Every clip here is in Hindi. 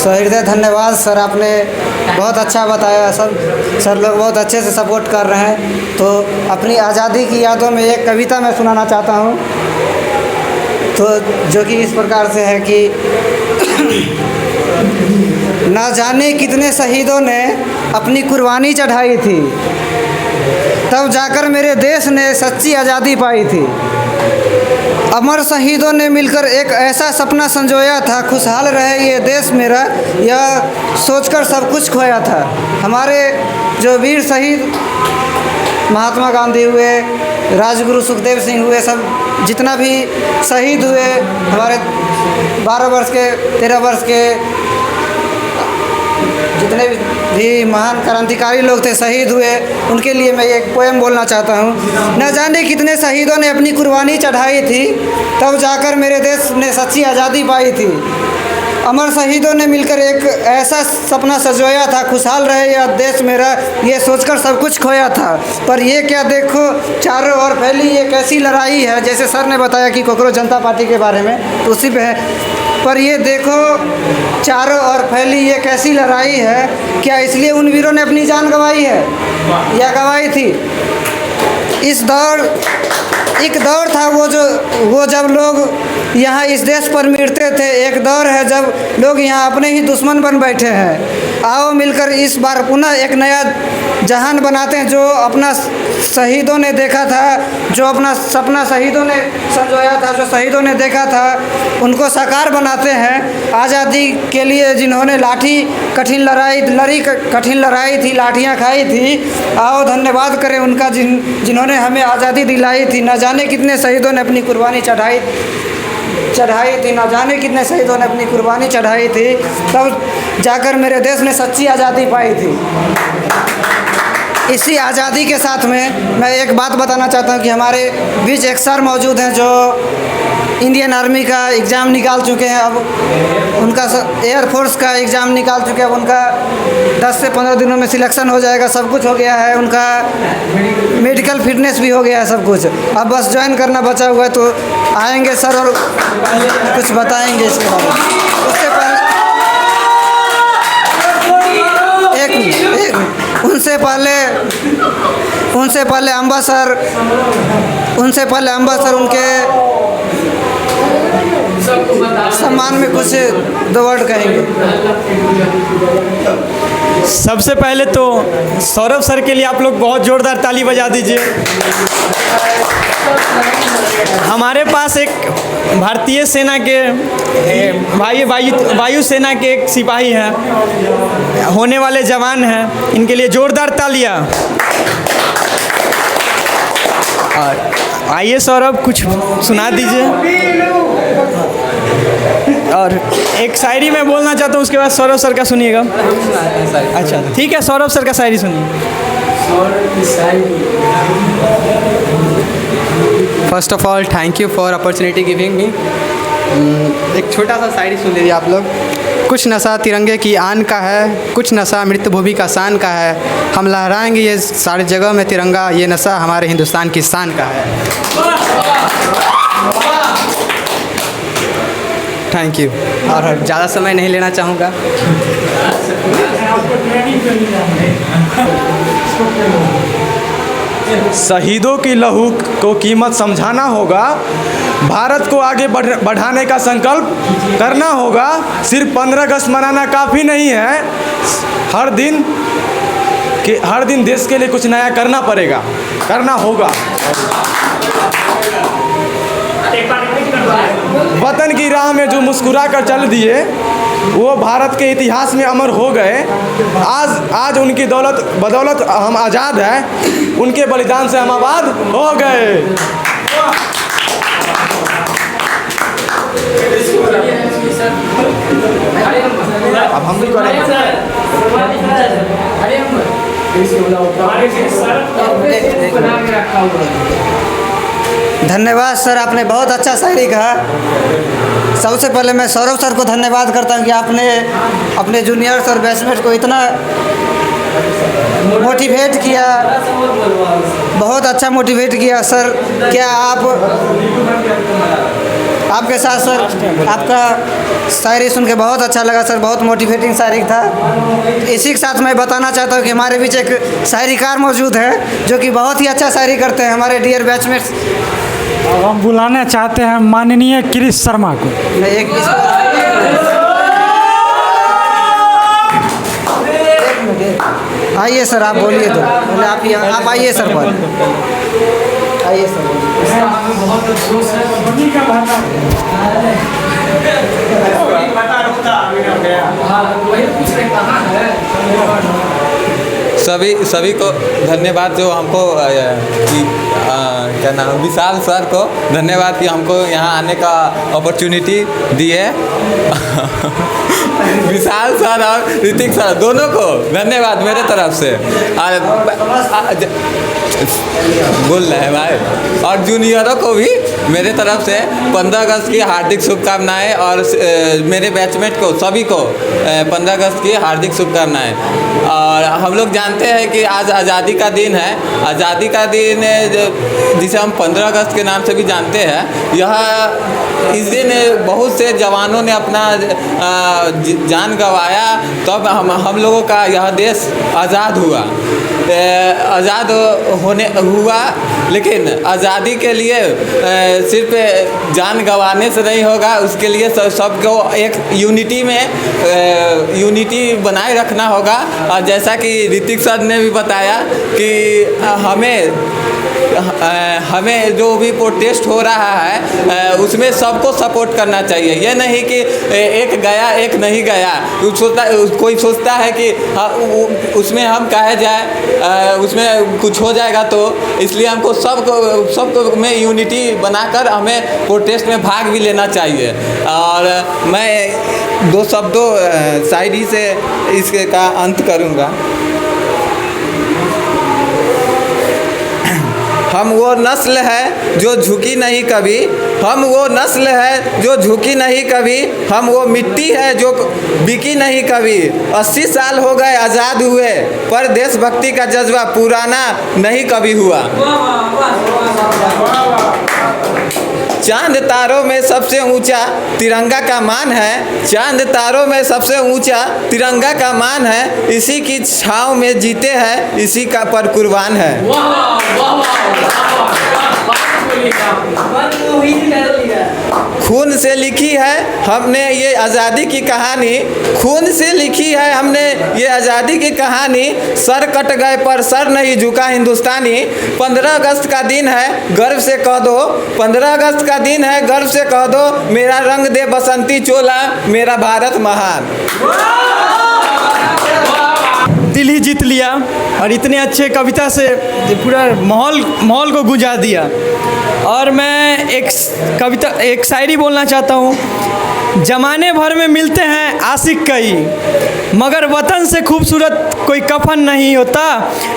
हृदय धन्यवाद सर, आपने बहुत अच्छा बताया। सर लोग बहुत अच्छे से सपोर्ट कर रहे हैं। तो अपनी आज़ादी की यादों में एक कविता मैं सुनाना चाहता हूँ, तो जो कि इस प्रकार से है कि ना जाने कितने शहीदों ने अपनी कुर्बानी चढ़ाई थी, तब जाकर मेरे देश ने सच्ची आज़ादी पाई थी। अमर शहीदों ने मिलकर एक ऐसा सपना संजोया था, खुशहाल रहे ये देश मेरा, यह सोचकर सब कुछ खोया था। हमारे जो वीर शहीद महात्मा गांधी हुए, राजगुरु सुखदेव सिंह हुए, सब जितना भी शहीद हुए, हमारे 12 वर्ष के 13 वर्ष के जितने भी महान क्रांतिकारी लोग थे शहीद हुए, उनके लिए मैं एक पोएम बोलना चाहता हूँ। न जाने कितने शहीदों ने अपनी कुर्बानी चढ़ाई थी, तब जाकर मेरे देश ने सच्ची आज़ादी पाई थी। अमर शहीदों ने मिलकर एक ऐसा सपना सजोया था, खुशहाल रहे यह देश मेरा, ये सोचकर सब कुछ खोया था। पर ये क्या देखो चारों ओर फैली ये कैसी लड़ाई है, जैसे सर ने बताया कि कॉकरोच जनता पार्टी के बारे में, तो उसी पे है। पर ये देखो चारों ओर फैली ये कैसी लड़ाई है, क्या इसलिए उन वीरों ने अपनी जान गंवाई है या गंवाई थी। एक दौर था वो जब लोग यहाँ इस देश पर मिटते थे, एक दौर है जब लोग यहाँ अपने ही दुश्मन बन बैठे हैं। आओ मिलकर इस बार पुनः एक नया जहान बनाते हैं, जो अपना शहीदों ने देखा था, जो अपना सपना शहीदों ने संजोया था, जो शहीदों ने देखा था, उनको साकार बनाते हैं। आज़ादी के लिए जिन्होंने कठिन लड़ाई थी, लाठियाँ खाई थी, आओ धन्यवाद करें उनका जिन्होंने हमें आज़ादी दिलाई थी। न जाने कितने शहीदों ने अपनी कुर्बानी चढ़ाई थी, न जाने कितने शहीदों ने अपनी कुर्बानी चढ़ाई थी, तब जाकर मेरे देश ने सच्ची आज़ादी पाई थी। इसी आज़ादी के साथ में मैं एक बात बताना चाहता हूँ कि हमारे बीच एक सर मौजूद हैं जो इंडियन आर्मी का एग्ज़ाम निकाल चुके हैं, अब उनका एयरफोर्स का एग्ज़ाम निकाल चुके हैं, अब उनका 10 से 15 दिनों में सिलेक्शन हो जाएगा, सब कुछ हो गया है, उनका मेडिकल फिटनेस भी हो गया है, सब कुछ, अब बस ज्वाइन करना बचा हुआ है। तो आएंगे सर और कुछ बताएंगे इसके बारे में। उससे पहले उनसे पहले अम्बा सर उनके सम्मान में कुछ 2 वर्ड कहेंगे। सबसे पहले तो सौरभ सर के लिए आप लोग बहुत ज़ोरदार ताली बजा दीजिए। हमारे पास एक भारतीय सेना के वायु सेना के एक सिपाही हैं, होने वाले जवान हैं, इनके लिए ज़ोरदार तालियां। और आइए सौरभ कुछ सुना दीजिए। और एक शायरी मैं बोलना चाहता हूँ, उसके बाद सौरभ सर का सुनिएगा। अच्छा ठीक है, सौरभ सर का शायरी सुनिए। First of all thank you for opportunity giving me. एक छोटा सा शायरी सुन लीजिए आप लोग। कुछ नशा तिरंगे की आन का है, कुछ नशा मृत्यु भूमि का शान का है, हम लहराएंगे ये सारी जगह में तिरंगा, ये नशा हमारे हिंदुस्तान की शान का है। Thank you. और ज़्यादा समय नहीं लेना चाहूँगा। शहीदों की लहू को कीमत समझाना होगा, भारत को आगे बढ़ाने का संकल्प करना होगा। सिर्फ 15 अगस्त मनाना काफ़ी नहीं है, हर दिन देश के लिए कुछ नया करना होगा। वतन की राह में जो मुस्कुरा कर चल दिए, वो भारत के इतिहास में अमर हो गए। आज उनकी बदौलत हम आज़ाद हैं, उनके बलिदान से हम आबाद हो गए। अब हम भी धन्यवाद सर, आपने बहुत अच्छा शायरी कहा। सबसे पहले मैं सौरभ सर को धन्यवाद करता हूं कि आपने अपने जूनियर्स और बैचमेट को इतना मोटिवेट किया, बहुत अच्छा मोटिवेट किया सर। क्या आप आपके साथ सर आपका शायरी सुन के बहुत अच्छा लगा सर, बहुत मोटिवेटिंग शायरी था। इसी के साथ मैं बताना चाहता हूँ कि हमारे बीच एक शायरीकार मौजूद है जो कि बहुत ही अच्छा शायरी करते हैं, हमारे डियर बैचमेट्स। अब हम बुलाना चाहते हैं माननीय क्रिश शर्मा को। एक आइए सर, आप बोलिए तो पहले आप आइए सर, पर आइए सर। सभी को धन्यवाद जो हमको क्या नाम, विशाल सर को धन्यवाद कि हमको यहाँ आने का अपॉर्चुनिटी दी है। विशाल सर और ऋतिक सर दोनों को धन्यवाद मेरे तरफ से। बोल रहे हैं भाई, और जूनियरों को भी मेरे तरफ से 15 अगस्त की हार्दिक शुभकामनाएं, और मेरे बैचमेट को सभी को 15 अगस्त की हार्दिक शुभकामनाएं। और हम लोग जानते हैं कि आज आज़ादी का दिन है। आज़ादी का दिन जिसे हम 15 अगस्त के नाम से भी जानते हैं, यह इस दिन बहुत से जवानों ने अपना जान गंवाया, तब हम लोगों का यह देश आज़ाद हुआ। आज़ाद होने हुआ, लेकिन आज़ादी के लिए सिर्फ जान गंवाने से नहीं होगा, उसके लिए सबको एक यूनिटी बनाए रखना होगा। और जैसा कि ऋतिक सर ने भी बताया कि हमें जो भी प्रोटेस्ट हो रहा है उसमें सबको सपोर्ट करना चाहिए। ये नहीं कि एक गया एक नहीं गया, कोई सोचता है कि उसमें हम कहे जाए, उसमें कुछ हो जाएगा, तो इसलिए हमको सबको में यूनिटी बनाकर हमें प्रोटेस्ट में भाग भी लेना चाहिए। और मैं 2 शब्दों शायरी से इसका अंत करूँगा। हम वो नस्ल है जो झुकी नहीं कभी, हम वो नस्ल है जो झुकी नहीं कभी, हम वो मिट्टी है जो बिकी नहीं कभी। 80 साल हो गए आज़ाद हुए, पर देशभक्ति का जज्बा पुराना नहीं कभी हुआ। चांद तारों में सबसे ऊंचा तिरंगा का मान है, चांद तारों में सबसे ऊंचा तिरंगा का मान है, इसी की छाँव में जीते हैं, इसी का पर कुर्बान है। खून से लिखी है हमने ये आज़ादी की कहानी, खून से लिखी है हमने ये आज़ादी की कहानी, सर कट गए पर सर नहीं झुका हिंदुस्तानी। 15 अगस्त का दिन है गर्व से कह दो, 15 अगस्त का दिन है गर्व से कह दो, मेरा रंग दे बसंती चोला, मेरा भारत महान। दिल ही जीत लिया और इतने अच्छे कविता से पूरा माहौल को गुंजा दिया। और मैं एक शायरी बोलना चाहता हूँ। जमाने भर में मिलते हैं आशिक कई, मगर वतन से खूबसूरत कोई कफन नहीं होता।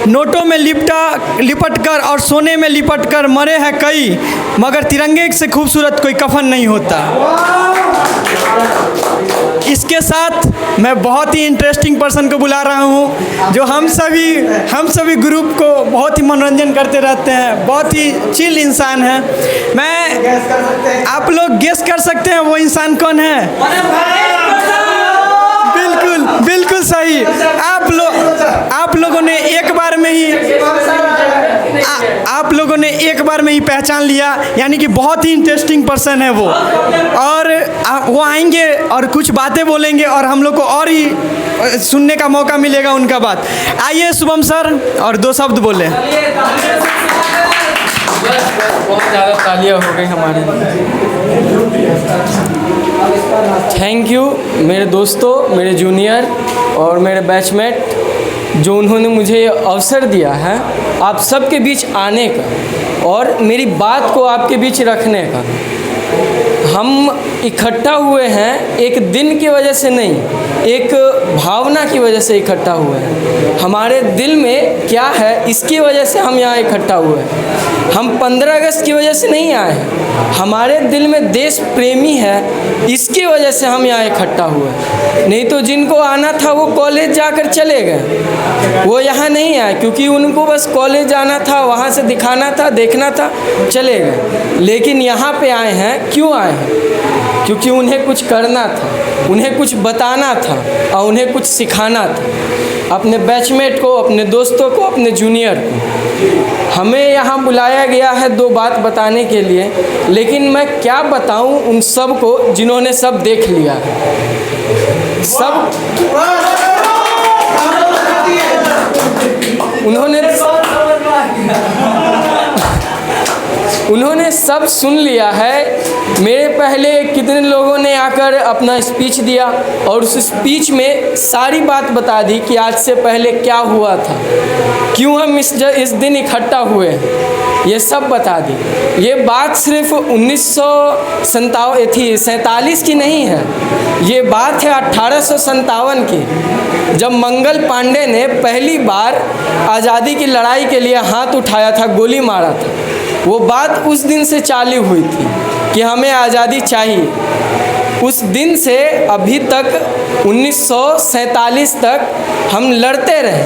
नोटों में लिपट कर और सोने में लिपट कर मरे हैं कई, मगर तिरंगे से खूबसूरत कोई कफन नहीं होता। इसके साथ मैं बहुत ही इंटरेस्टिंग पर्सन को बुला रहा हूँ, जो हम सभी ग्रुप को बहुत ही मनोरंजन करते रहते हैं, बहुत ही चिल इंसान है। आप लोग गेस कर सकते हैं वो इंसान कौन है? बिल्कुल सही। आप लोगों ने एक बार में ही पहचान लिया, यानी कि बहुत ही इंटरेस्टिंग पर्सन है वो। और वो आएंगे और कुछ बातें बोलेंगे और हम लोग को और ही सुनने का मौका मिलेगा उनका बात। आइए शुभम सर और 2 शब्द बोले। बहुत ज़्यादा तालियां हो गई हमारे लिए। थैंक यू मेरे दोस्तों, मेरे जूनियर और मेरे बैचमेट, जो उन्होंने मुझे अवसर दिया है आप सबके बीच आने का और मेरी बात को आपके बीच रखने का। हम इकट्ठा हुए हैं एक दिन की वजह से नहीं, एक भावना की वजह से इकट्ठा हुए हैं। हमारे दिल में क्या है इसकी वजह से हम यहाँ इकट्ठा हुए हैं। हम 15 अगस्त की वजह से नहीं आए हैं, हमारे दिल में देश प्रेमी है, इसकी वजह से हम यहाँ इकट्ठा हुए हैं। नहीं तो जिनको आना था वो कॉलेज जाकर चले गए, वो यहाँ नहीं आए क्योंकि उनको बस कॉलेज जाना था, वहाँ से दिखाना था, देखना था, चले गए। लेकिन यहाँ पे आए हैं, क्यों आए हैं? क्योंकि उन्हें कुछ करना था, उन्हें कुछ बताना था और उन्हें कुछ सिखाना था अपने बैचमेट को, अपने दोस्तों को, अपने जूनियर को। हमें यहाँ बुलाया गया है 2 बात बताने के लिए, लेकिन मैं क्या बताऊँ उन सब को जिन्होंने सब देख लिया है। सब उन्होंने सब सुन लिया है। मेरे पहले कितने लोगों ने आकर अपना स्पीच दिया और उस स्पीच में सारी बात बता दी कि आज से पहले क्या हुआ था, क्यों हम इस दिन इकट्ठा हुए हैं, ये सब बता दी। ये बात सिर्फ 1947 की नहीं है, ये बात है 1857 की, जब मंगल पांडे ने पहली बार आज़ादी की लड़ाई के लिए हाथ उठाया था, गोली मारा था। वो बात उस दिन से चालू हुई थी कि हमें आज़ादी चाहिए। उस दिन से अभी तक 1947 तक हम लड़ते रहे,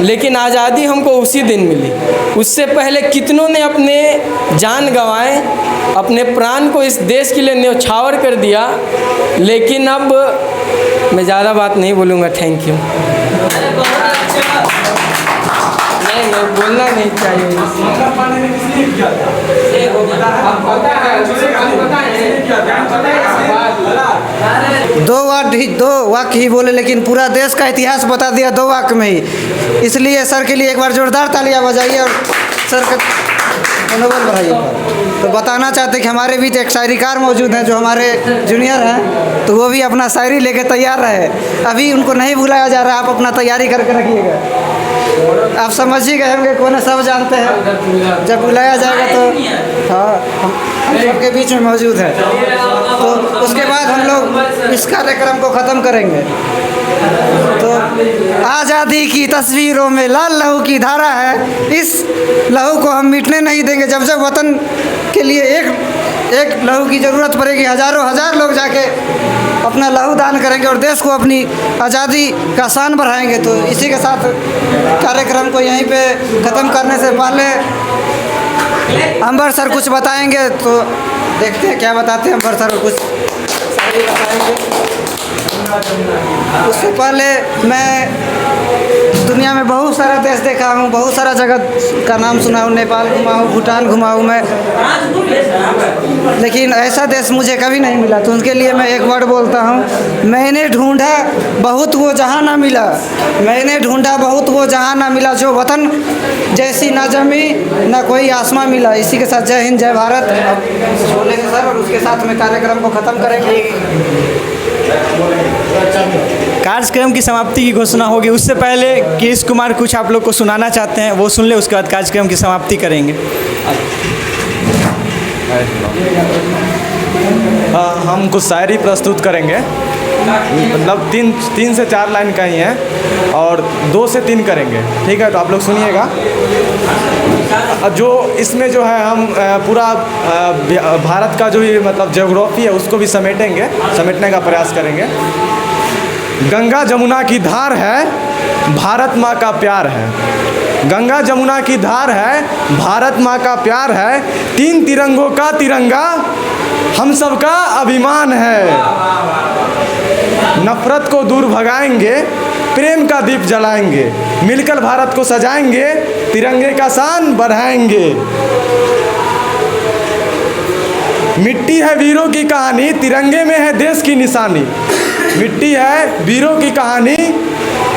लेकिन आज़ादी हमको उसी दिन मिली। उससे पहले कितनों ने अपने जान गंवाए, अपने प्राण को इस देश के लिए न्यौछावर कर दिया। लेकिन अब मैं ज़्यादा बात नहीं बोलूँगा। Thank you. नहीं, बोलना नहीं चाहिए। दो वाक्य ही बोले, लेकिन पूरा देश का इतिहास बता दिया 2 वाक्य में ही। इसलिए सर के लिए एक बार जोरदार तालियां बजाइए और सर का मनोबल बढ़ाइए। तो बताना चाहते हैं कि हमारे बीच एक शायरीकार मौजूद हैं जो हमारे जूनियर हैं, तो वो भी अपना शायरी लेके तैयार रहे। अभी उनको नहीं बुलाया जा रहा, आप अपना तैयारी करके रखिएगा। आप समझ ही गए होंगे, कौन सब जानते हैं। जब बुलाया जाएगा तो हाँ, हम सबके बीच में मौजूद है। तो उसके बाद हम लोग इस कार्यक्रम को ख़त्म करेंगे। तो आज़ादी की तस्वीरों में लाल लहू की धारा है, इस लहू को हम मिटने नहीं देंगे। जब जब वतन के लिए एक लहू की ज़रूरत पड़ेगी, हज़ारों हज़ार लोग जाके अपना लहू दान करेंगे और देश को अपनी आज़ादी का शान बढ़ाएंगे। तो इसी के साथ कार्यक्रम को यहीं पे ख़त्म करने से पहले अंबर सर कुछ बताएंगे, तो देखते हैं क्या बताते हैं अंबर सर। कुछ शायरी बताएंगे। उससे पहले मैं दुनिया में बहुत सारा देश देखा हूँ, बहुत सारा जगह का नाम सुना हूँ। नेपाल घुमा हूँ, भूटान घुमा हूँ मैं, लेकिन ऐसा देश मुझे कभी नहीं मिला। तो उनके लिए मैं एक वर्ड बोलता हूँ, मैंने ढूंढा बहुत वो जहाँ ना मिला, मैंने ढूंढा बहुत वो जहाँ ना मिला, जो वतन जैसी ना जमी ना कोई आसमां मिला। इसी के साथ जय हिंद, जय भारत। अब बोलेंगे सर और उसके साथ में कार्यक्रम को ख़त्म करेंगे। कार्यक्रम की समाप्ति की घोषणा होगी। उससे पहले केश कुमार कुछ आप लोग को सुनाना चाहते हैं, वो सुन ले, उसके बाद कार्यक्रम की समाप्ति करेंगे। हम कुछ शायरी प्रस्तुत करेंगे, मतलब 3 से 4 लाइन का ही है और 2 से 3 करेंगे, ठीक है? तो आप लोग सुनिएगा। जो इसमें जो है हम पूरा भारत का जो ये मतलब ज्योग्राफी है उसको भी समेटने का प्रयास करेंगे। गंगा जमुना की धार है, भारत माँ का प्यार है। गंगा जमुना की धार है, भारत माँ का प्यार है। 3 तिरंगों का तिरंगा हम सबका अभिमान है। नफरत को दूर भगाएंगे, प्रेम का दीप जलाएंगे, मिलकर भारत को सजाएंगे, तिरंगे का शान बढ़ाएंगे। मिट्टी है वीरों की कहानी, तिरंगे में है देश की निशानी। मिट्टी है वीरों की कहानी,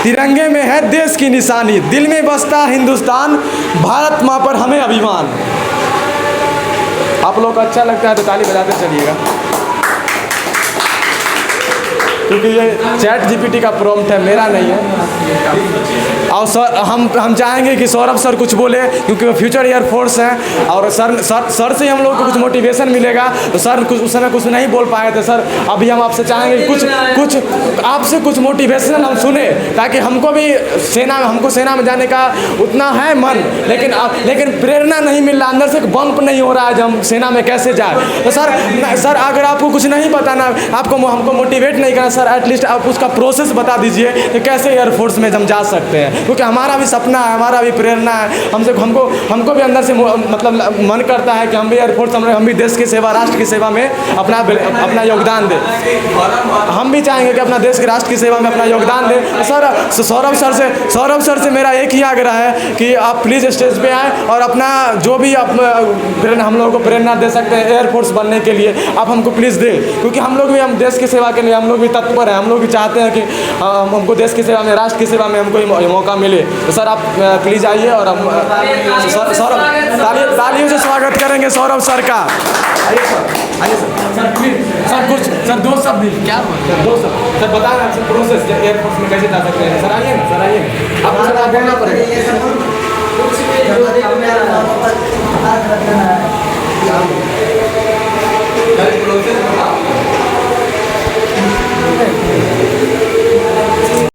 तिरंगे में है देश की निशानी। दिल में बसता हिंदुस्तान, भारत माँ पर हमें अभिमान। आप लोग को अच्छा लगता है तो ताली बजाते चलिएगा। क्योंकि ये चैट जीपीटी का प्रॉम्प्ट है, मेरा नहीं है। और सर हम चाहेंगे कि सौरभ सर कुछ बोले, क्योंकि वो फ्यूचर एयरफोर्स हैं और सर से हम लोग को कुछ मोटिवेशन मिलेगा। तो सर कुछ उस समय कुछ नहीं बोल पाए थे सर, अभी हम आपसे चाहेंगे कुछ आपसे कुछ मोटिवेशनल हम सुने, ताकि हमको भी सेना में जाने का उतना है मन, लेकिन प्रेरणा नहीं मिल रहा, अंदर से बम्प नहीं हो रहा है जब हम सेना में कैसे जाए। तो सर अगर आपको कुछ नहीं पता ना, हमको मोटिवेट नहीं करना सर, एटलीस्ट आप उसका प्रोसेस बता दीजिए कि कैसे एयरफोर्स में हम जा सकते हैं, क्योंकि हमारा भी सपना है, हमारा भी प्रेरणा है, हमको भी अंदर से मतलब मन करता है कि हम भी एयरफोर्स, हम भी देश की सेवा, राष्ट्र की सेवा में अपना योगदान दें। हम भी चाहेंगे कि अपना देश के राष्ट्र की सेवा में अपना योगदान दें। सर सौरभ सर से मेरा एक ही आग्रह है कि आप प्लीज़ स्टेज पे आएँ और अपना जो भी आप हम लोगों को प्रेरणा दे सकते हैं एयरफोर्स बनने के लिए, आप हमको प्लीज़ दें, क्योंकि हम लोग भी देश की सेवा के लिए हम लोग भी तत्पर हैं। हम लोग भी चाहते हैं कि हमको देश की सेवा में, राष्ट्र की सेवा में हमको ये मौका मिले। तो सर आप प्लीज़ आइए और हम सौरभ तालियों से स्वागत करेंगे सौरभ सर का। आइए सर प्लीज सर दो शब्द क्या सर बताएं आपसे प्रोसेस एयरफोर्स में कैसे जा सकते हैं। सर आइए ना, आपको सर बोलना पड़ेगा।